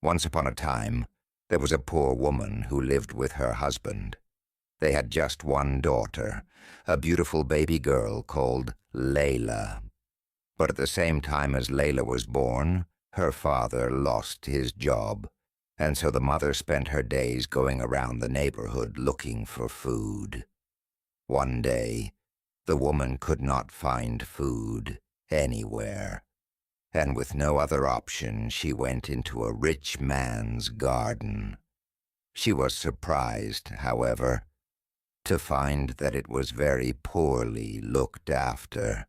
Once upon a time, there was a poor woman who lived with her husband. They had just one daughter, a beautiful baby girl called Layla. But at the same time as Layla was born, her father lost his job, and so the mother spent her days going around the neighborhood looking for food. One day, the woman could not find food anywhere, and with no other option, she went into a rich man's garden. She was surprised, however, to find that it was very poorly looked after.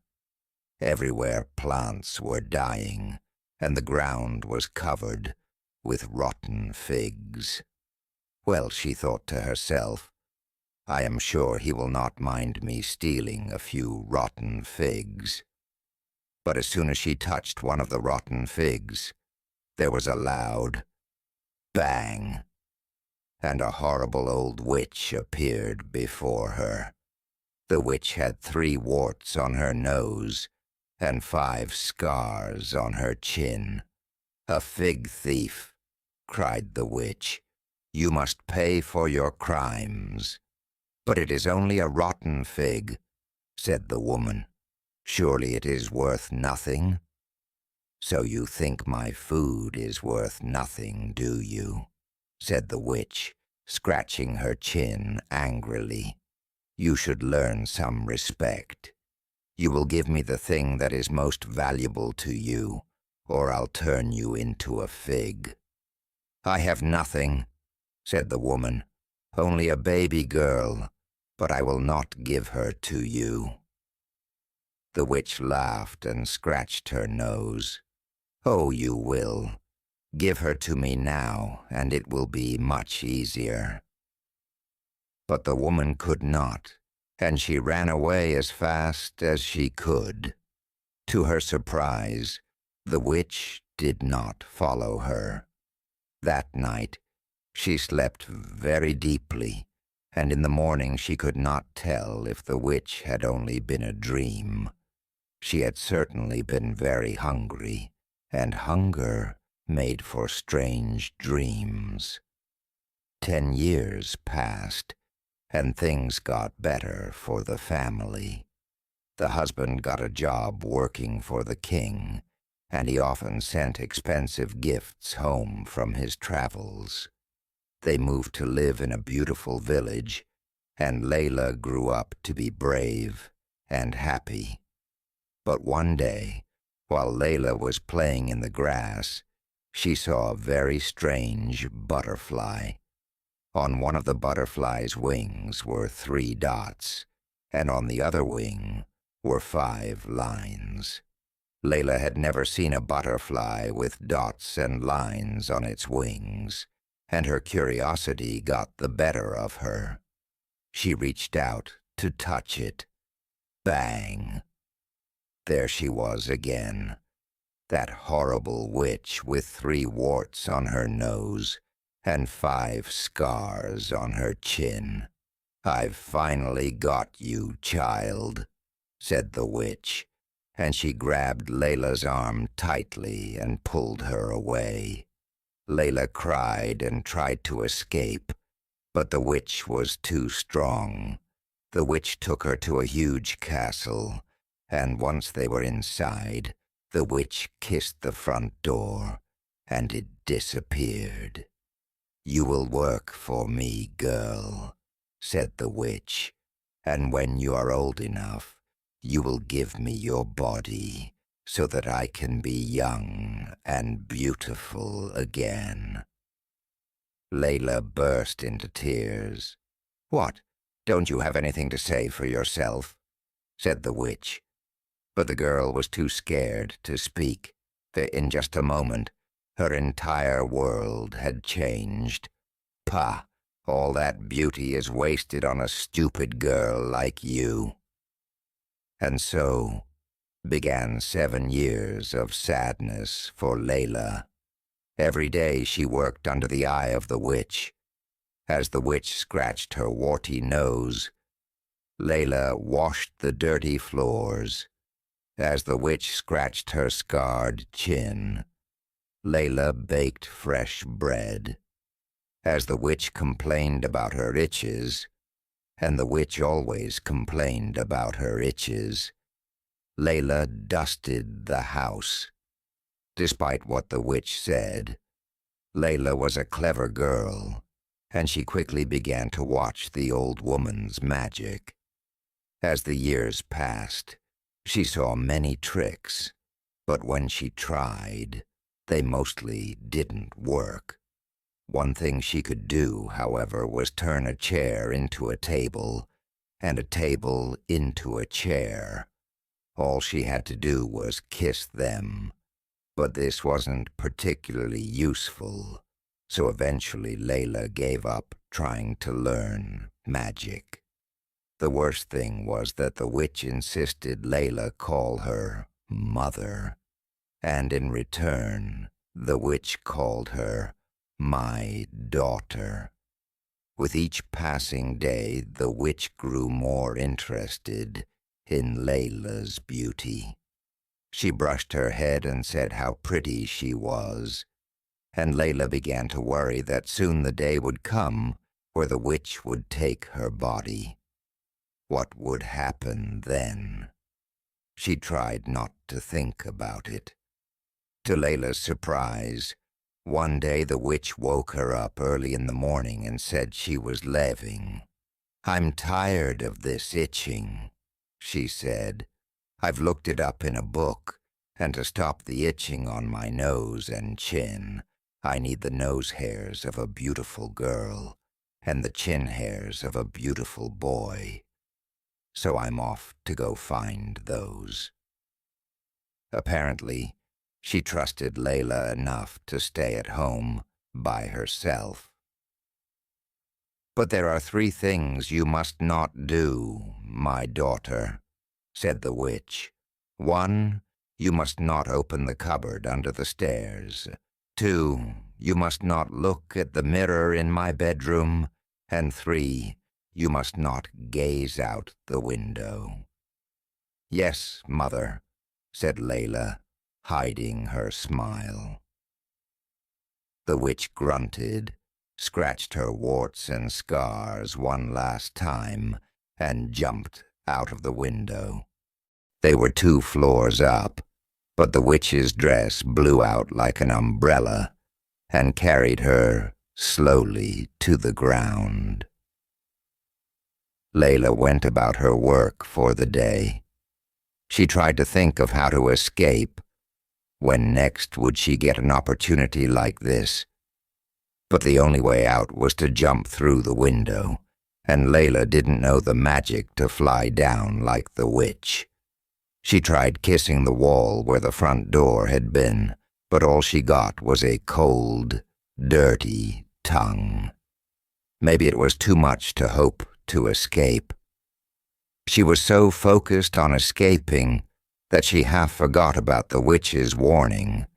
Everywhere plants were dying, and the ground was covered with rotten figs. Well, she thought to herself, I am sure he will not mind me stealing a few rotten figs. But as soon as she touched one of the rotten figs, there was a loud bang, and a horrible old witch appeared before her. The witch had 3 warts on her nose and 5 scars on her chin. "A fig thief," cried the witch. "You must pay for your crimes." "But it is only a rotten fig," said the woman. "Surely it is worth nothing?" "So you think my food is worth nothing, do you?" said the witch, scratching her chin angrily. "You should learn some respect. You will give me the thing that is most valuable to you, or I'll turn you into a fig." "I have nothing," said the woman, "only a baby girl, but I will not give her to you." The witch laughed and scratched her nose. "Oh, you will. Give her to me now, and it will be much easier." But the woman could not, and she ran away as fast as she could. To her surprise, the witch did not follow her. That night, she slept very deeply, and in the morning she could not tell if the witch had only been a dream. She had certainly been very hungry, and hunger made for strange dreams. 10 years passed, and things got better for the family. The husband got a job working for the king, and he often sent expensive gifts home from his travels. They moved to live in a beautiful village, and Layla grew up to be brave and happy. But one day, while Layla was playing in the grass, she saw a very strange butterfly. On one of the butterfly's wings were 3 dots, and on the other wing were 5 lines. Layla had never seen a butterfly with dots and lines on its wings, and her curiosity got the better of her. She reached out to touch it. Bang! There she was again, that horrible witch with 3 warts on her nose and 5 scars on her chin. "I've finally got you, child," said the witch, and she grabbed Layla's arm tightly and pulled her away. Layla cried and tried to escape, but the witch was too strong. The witch took her to a huge castle, and once they were inside, the witch kissed the front door, and it disappeared. "You will work for me, girl," said the witch, "and when you are old enough, you will give me your body so that I can be young and beautiful again." Layla burst into tears. "What, don't you have anything to say for yourself?" said the witch. But the girl was too scared to speak. In just a moment, her entire world had changed. "Pah, all that beauty is wasted on a stupid girl like you." And so began 7 years of sadness for Layla. Every day she worked under the eye of the witch. As the witch scratched her warty nose, Layla washed the dirty floors. As the witch scratched her scarred chin, Layla baked fresh bread. As the witch complained about her itches, and the witch always complained about her itches, Layla dusted the house. Despite what the witch said, Layla was a clever girl, and she quickly began to watch the old woman's magic. As the years passed, she saw many tricks, but when she tried, they mostly didn't work. One thing she could do, however, was turn a chair into a table, and a table into a chair. All she had to do was kiss them, but this wasn't particularly useful, so eventually Layla gave up trying to learn magic. The worst thing was that the witch insisted Layla call her mother, and in return, the witch called her my daughter. With each passing day, the witch grew more interested in Layla's beauty. She brushed her head and said how pretty she was, and Layla began to worry that soon the day would come where the witch would take her body. What would happen then? She tried not to think about it. To Layla's surprise, one day the witch woke her up early in the morning and said she was leaving. "I'm tired of this itching," she said. "I've looked it up in a book, and to stop the itching on my nose and chin, I need the nose hairs of a beautiful girl and the chin hairs of a beautiful boy. So I'm off to go find those." Apparently, she trusted Layla enough to stay at home by herself. "But there are 3 things you must not do, my daughter," said the witch. "1, you must not open the cupboard under the stairs. 2, you must not look at the mirror in my bedroom. And 3, you must not gaze out the window." "Yes, mother," said Layla, hiding her smile. The witch grunted, scratched her warts and scars one last time, and jumped out of the window. They were 2 floors up, but the witch's dress blew out like an umbrella and carried her slowly to the ground. Layla went about her work for the day. She tried to think of how to escape. When next would she get an opportunity like this? But the only way out was to jump through the window, and Layla didn't know the magic to fly down like the witch. She tried kissing the wall where the front door had been, but all she got was a cold, dirty tongue. Maybe it was too much to hope to escape. She was so focused on escaping that she half forgot about the witch's warning,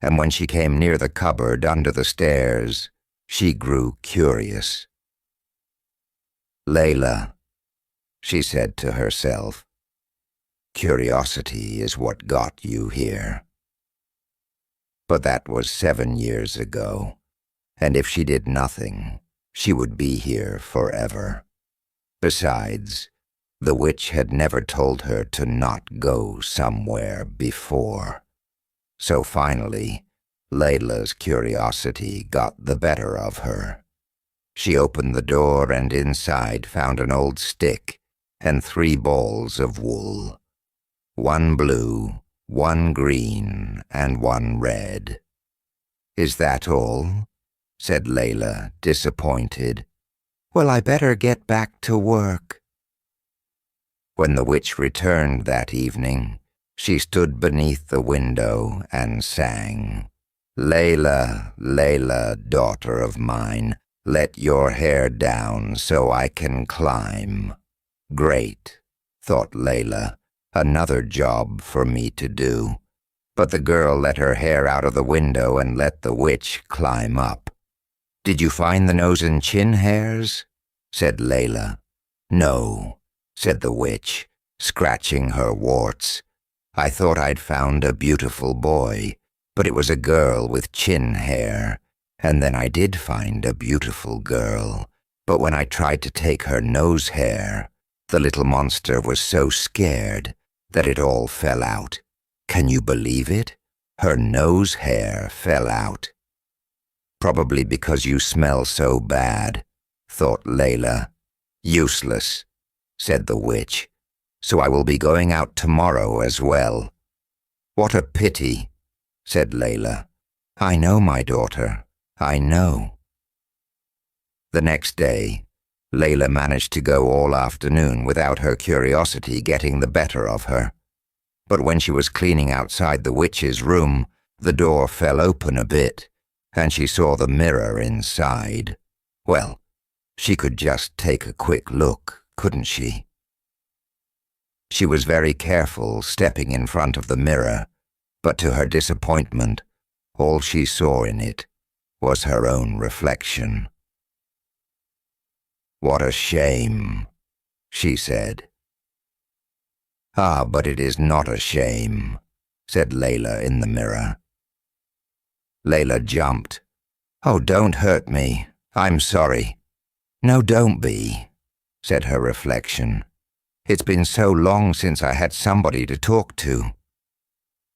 and when she came near the cupboard under the stairs, she grew curious. "Layla," she said to herself, "curiosity is what got you here." But that was 7 years ago, and if she did nothing, she would be here forever. Besides, the witch had never told her to not go somewhere before. So finally, Layla's curiosity got the better of her. She opened the door and inside found an old stick and 3 balls of wool. 1 blue, 1 green, and 1 red. "Is that all?" said Layla, disappointed. "Well, I better get back to work." When the witch returned that evening, she stood beneath the window and sang, "Layla, Layla, daughter of mine, let your hair down so I can climb." Great, thought Layla, another job for me to do. But the girl let her hair out of the window and let the witch climb up. "Did you find the nose and chin hairs?" said Layla. "No," said the witch, scratching her warts. "I thought I'd found a beautiful boy, but it was a girl with chin hair, and then I did find a beautiful girl, but when I tried to take her nose hair, the little monster was so scared that it all fell out. Can you believe it? Her nose hair fell out. Probably because you smell so bad, thought Layla. Useless, said the witch, so I will be going out tomorrow as well. What a pity, said Layla. I know, my daughter, I know. The next day, Layla managed to go all afternoon without her curiosity getting the better of her. But when she was cleaning outside the witch's room, the door fell open a bit, and she saw the mirror inside. Well, she could just take a quick look, couldn't she? She was very careful stepping in front of the mirror, but to her disappointment, all she saw in it was her own reflection. What a shame, she said. Ah, but it is not a shame, said Layla in the mirror. Layla jumped. Oh, don't hurt me. I'm sorry. No, don't be, said her reflection. It's been so long since I had somebody to talk to.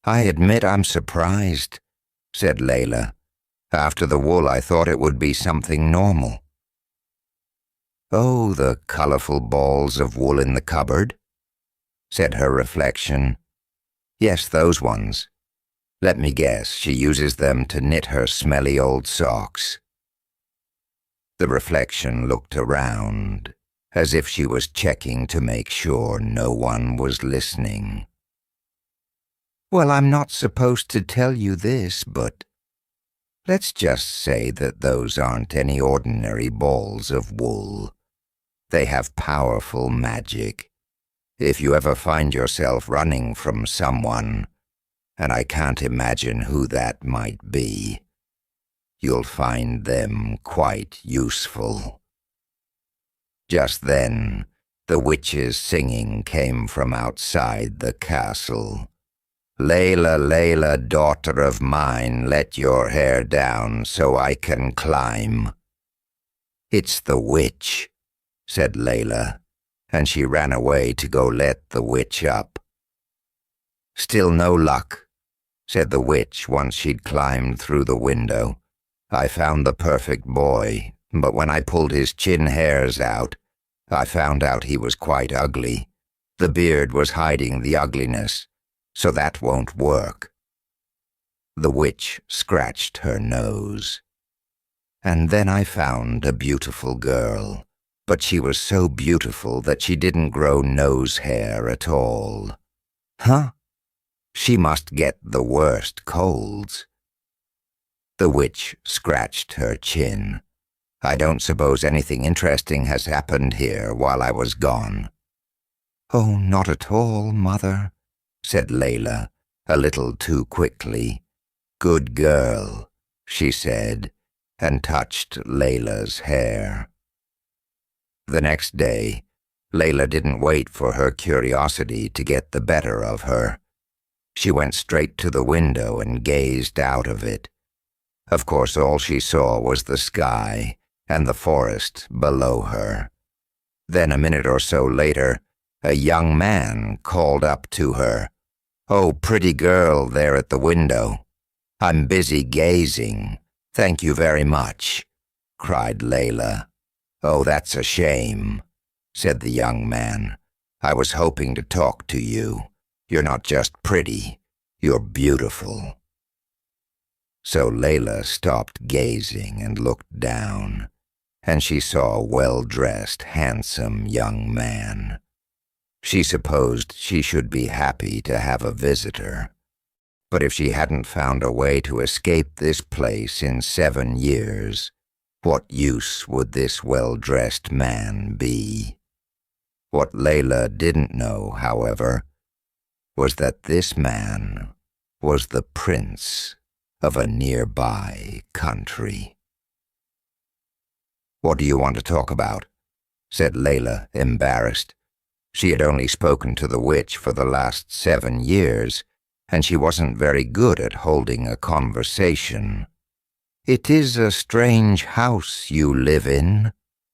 I admit I'm surprised, said Layla. After the wool, I thought it would be something normal. Oh, the colorful balls of wool in the cupboard, said her reflection. Yes, those ones. Let me guess, she uses them to knit her smelly old socks. The reflection looked around, as if she was checking to make sure no one was listening. Well, I'm not supposed to tell you this, but let's just say that those aren't any ordinary balls of wool. They have powerful magic. If you ever find yourself running from someone, and I can't imagine who that might be, you'll find them quite useful. Just then, the witch's singing came from outside the castle. Layla, Layla, daughter of mine, let your hair down so I can climb. It's the witch, said Layla, and she ran away to go let the witch up. Still no luck, said the witch once she'd climbed through the window. I found the perfect boy, but when I pulled his chin hairs out, I found out he was quite ugly. The beard was hiding the ugliness, so that won't work. The witch scratched her nose. And then I found a beautiful girl, but she was so beautiful that she didn't grow nose hair at all. Huh? She must get the worst colds. The witch scratched her chin. I don't suppose anything interesting has happened here while I was gone. Oh, not at all, Mother, said Layla, a little too quickly. Good girl, she said, and touched Layla's hair. The next day, Layla didn't wait for her curiosity to get the better of her. She went straight to the window and gazed out of it. Of course, all she saw was the sky and the forest below her. Then a minute or so later, a young man called up to her. Oh, pretty girl there at the window. I'm busy gazing. Thank you very much, cried Layla. Oh, that's a shame, said the young man. I was hoping to talk to you. You're not just pretty, you're beautiful. So Layla stopped gazing and looked down, and she saw a well-dressed, handsome young man. She supposed she should be happy to have a visitor. But if she hadn't found a way to escape this place in 7 years, what use would this well-dressed man be? What Layla didn't know, however, was that this man was the prince of a nearby country. What do you want to talk about? Said Layla, embarrassed. She had only spoken to the witch for the last 7 years, and she wasn't very good at holding a conversation. "It is a strange house you live in,"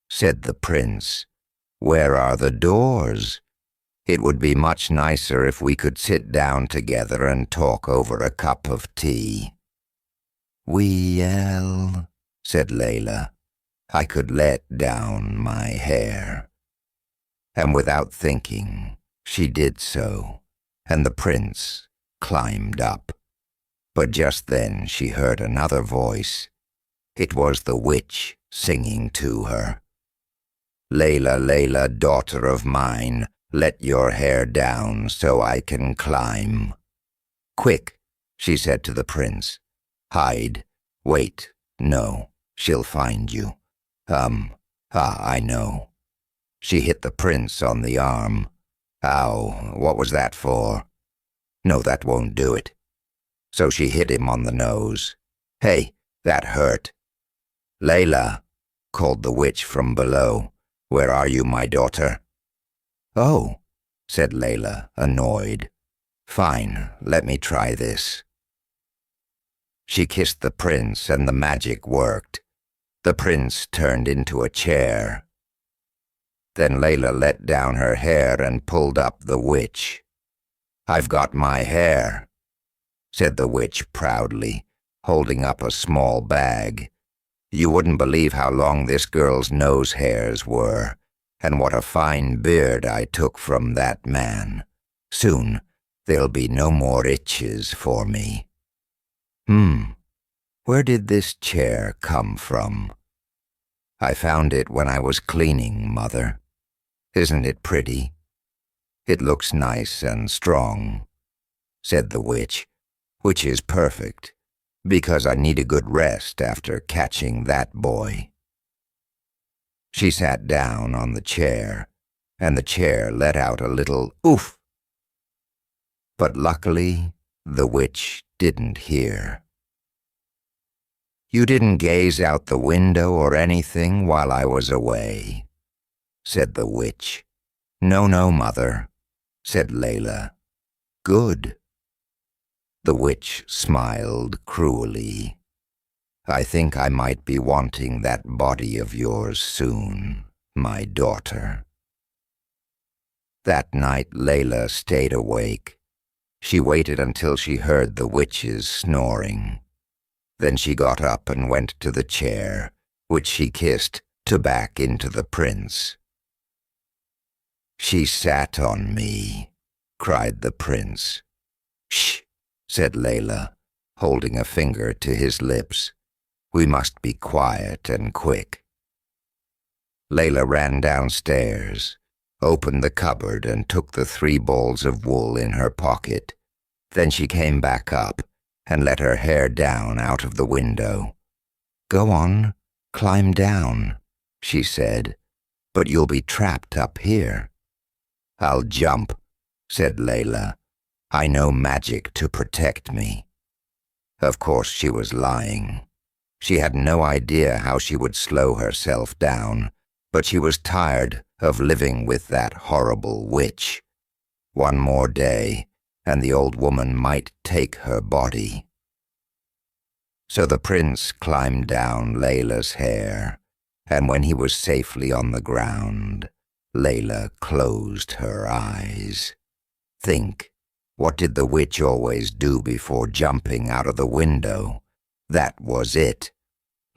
said the prince. "Where are the doors? It would be much nicer if we could sit down together and talk over a cup of tea." "Well," said Layla, "I could let down my hair." And without thinking, she did so, and the prince climbed up. But just then she heard another voice. It was the witch singing to her. "Layla, Layla, daughter of mine, let your hair down so I can climb." "Quick," she said to the prince. "Hide. Wait. No, she'll find you. I know." She hit the prince on the arm. "Ow, what was that for?" "No, that won't do it." So she hit him on the nose. "Hey, that hurt." "Layla," called the witch from below. "Where are you, my daughter?" "Oh," said Layla, annoyed. "Fine, let me try this." She kissed the prince and the magic worked. The prince turned into a chair. Then Layla let down her hair and pulled up the witch. "I've got my hair," said the witch proudly, holding up a small bag. "You wouldn't believe how long this girl's nose hairs were, and what a fine beard I took from that man. Soon there'll be no more itches for me. Where did this chair come from?" "I found it when I was cleaning, Mother. Isn't it pretty?" "It looks nice and strong," said the witch, "which is perfect, because I need a good rest after catching that boy." She sat down on the chair, and the chair let out a little oof. But luckily, the witch didn't hear. "You didn't gaze out the window or anything while I was away," said the witch. "No, no, Mother," said Layla. "Good." The witch smiled cruelly. "I think I might be wanting that body of yours soon, my daughter." That night Layla stayed awake. She waited until she heard the witches snoring. Then she got up and went to the chair, which she kissed to back into the prince. "She sat on me," cried the prince. "Shh," said Layla, holding a finger to his lips. "We must be quiet and quick." Layla ran downstairs, opened the cupboard and took the 3 balls of wool in her pocket. Then she came back up and let her hair down out of the window. "Go on, climb down," she said, "but you'll be trapped up here." "I'll jump," said Layla. "I know magic to protect me." Of course she was lying. She had no idea how she would slow herself down, but she was tired of living with that horrible witch. One more day, and the old woman might take her body. So the prince climbed down Layla's hair, and when he was safely on the ground, Layla closed her eyes. Think, what did the witch always do before jumping out of the window? That was it.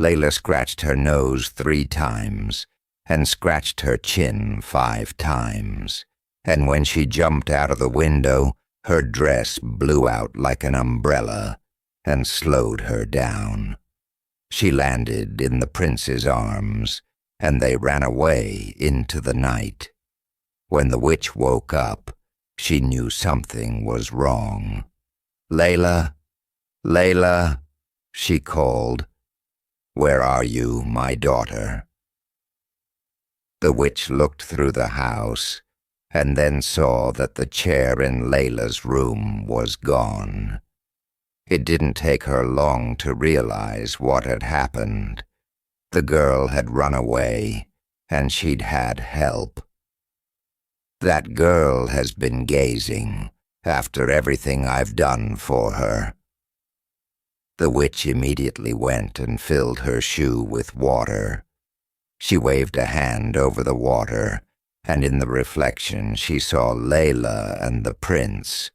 Layla scratched her nose 3 times, and scratched her chin 5 times, and when she jumped out of the window, her dress blew out like an umbrella and slowed her down. She landed in the prince's arms, and they ran away into the night. When the witch woke up, she knew something was wrong. "Layla, Layla," she called. "Where are you, my daughter?" The witch looked through the house, and then saw that the chair in Layla's room was gone. It didn't take her long to realize what had happened. The girl had run away, and she'd had help. "That girl has been gazing, after everything I've done for her." The witch immediately went and filled her shoe with water. She waved a hand over the water, and in the reflection she saw Layla and the prince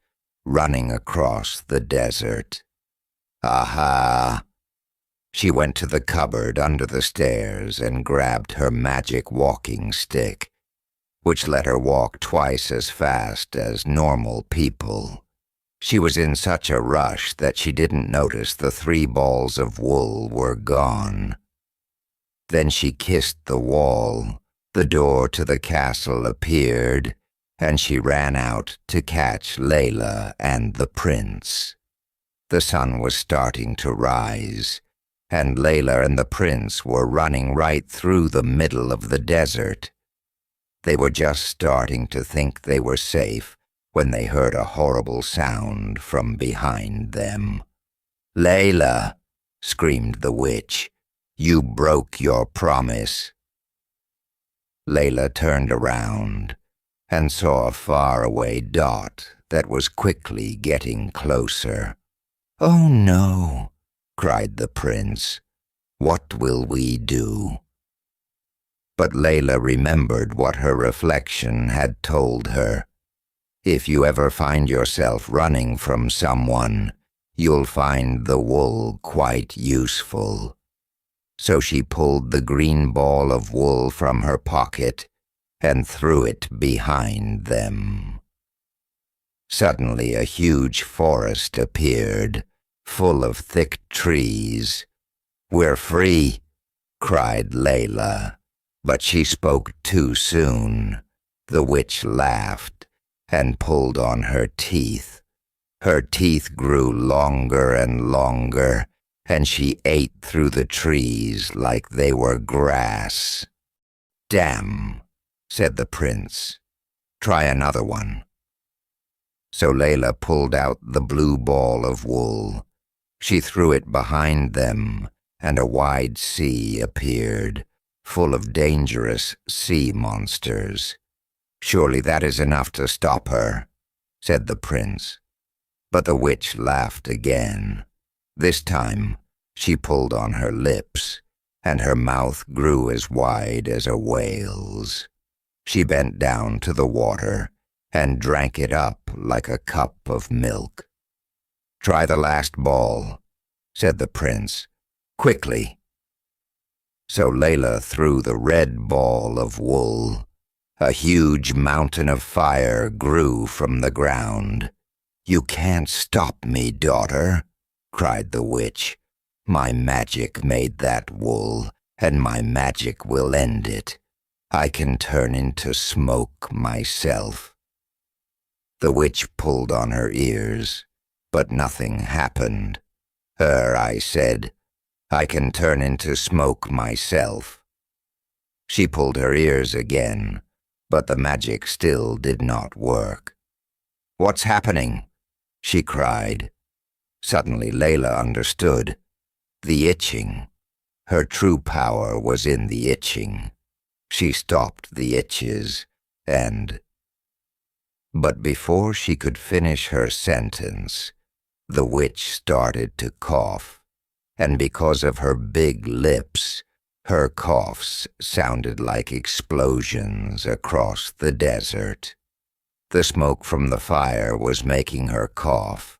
running across the desert. Aha! She went to the cupboard under the stairs and grabbed her magic walking stick, which let her walk twice as fast as normal people. She was in such a rush that she didn't notice the 3 balls of wool were gone. Then she kissed the wall. The door to the castle appeared, and she ran out to catch Layla and the prince. The sun was starting to rise, and Layla and the prince were running right through the middle of the desert. They were just starting to think they were safe when they heard a horrible sound from behind them. "Layla!" screamed the witch. "You broke your promise." Layla turned around and saw a faraway dot that was quickly getting closer. "Oh no!" cried the prince. "What will we do?" But Layla remembered what her reflection had told her. If you ever find yourself running from someone, you'll find the wool quite useful. So she pulled the green ball of wool from her pocket and threw it behind them. Suddenly a huge forest appeared, full of thick trees. "We're free!" cried Layla, but she spoke too soon. The witch laughed and pulled on her teeth. Her teeth grew longer and longer, and she ate through the trees like they were grass. "Damn," said the prince. "Try another one." So Layla pulled out the blue ball of wool. She threw it behind them, and a wide sea appeared, full of dangerous sea monsters. "Surely that is enough to stop her," said the prince. But the witch laughed again. This time she pulled on her lips, and her mouth grew as wide as a whale's. She bent down to the water and drank it up like a cup of milk. "Try the last ball," said the prince. "Quickly." So Layla threw the red ball of wool. A huge mountain of fire grew from the ground. "You can't stop me, daughter," cried the witch. "My magic made that wool, and my magic will end it. I can turn into smoke myself." The witch pulled on her ears, but nothing happened. I said, "I can turn into smoke myself." She pulled her ears again, but the magic still did not work. "What's happening?" she cried. Suddenly Layla understood. The itching. Her true power was in the itching. She stopped the itches and... But before she could finish her sentence, the witch started to cough, and because of her big lips, her coughs sounded like explosions across the desert. The smoke from the fire was making her cough,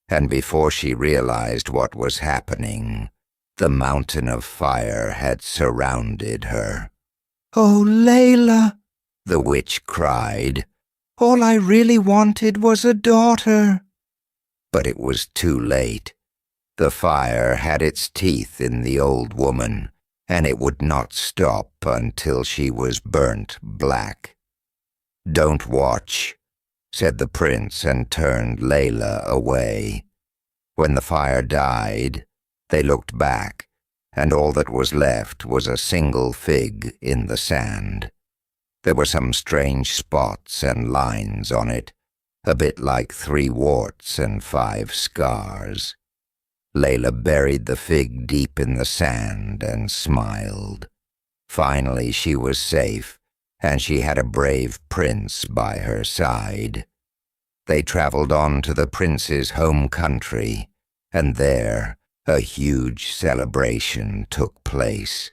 and before she realized what was happening, the mountain of fire had surrounded her. "Oh, Layla," the witch cried. "All I really wanted was a daughter." But it was too late. The fire had its teeth in the old woman, and it would not stop until she was burnt black. "Don't watch," said the prince, and turned Layla away. When the fire died, they looked back, and all that was left was a single fig in the sand. There were some strange spots and lines on it, a bit like 3 warts and 5 scars. Layla buried the fig deep in the sand and smiled. Finally she was safe, and she had a brave prince by her side. They traveled on to the prince's home country, and there a huge celebration took place.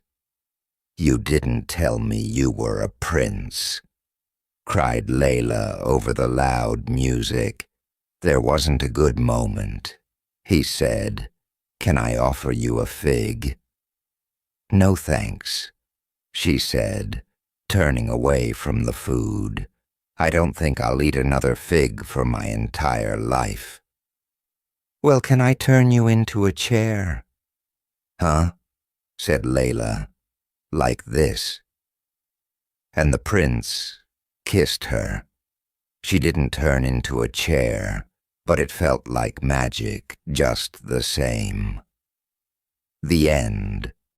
"You didn't tell me you were a prince," cried Layla over the loud music. "There wasn't a good moment." He said, "Can I offer you a fig?" "No thanks," she said, turning away from the food. "I don't think I'll eat another fig for my entire life." "Well, can I turn you into a chair?" "Huh?" said Layla. "Like this." And the prince kissed her. She didn't turn into a chair, but it felt like magic just the same. The end.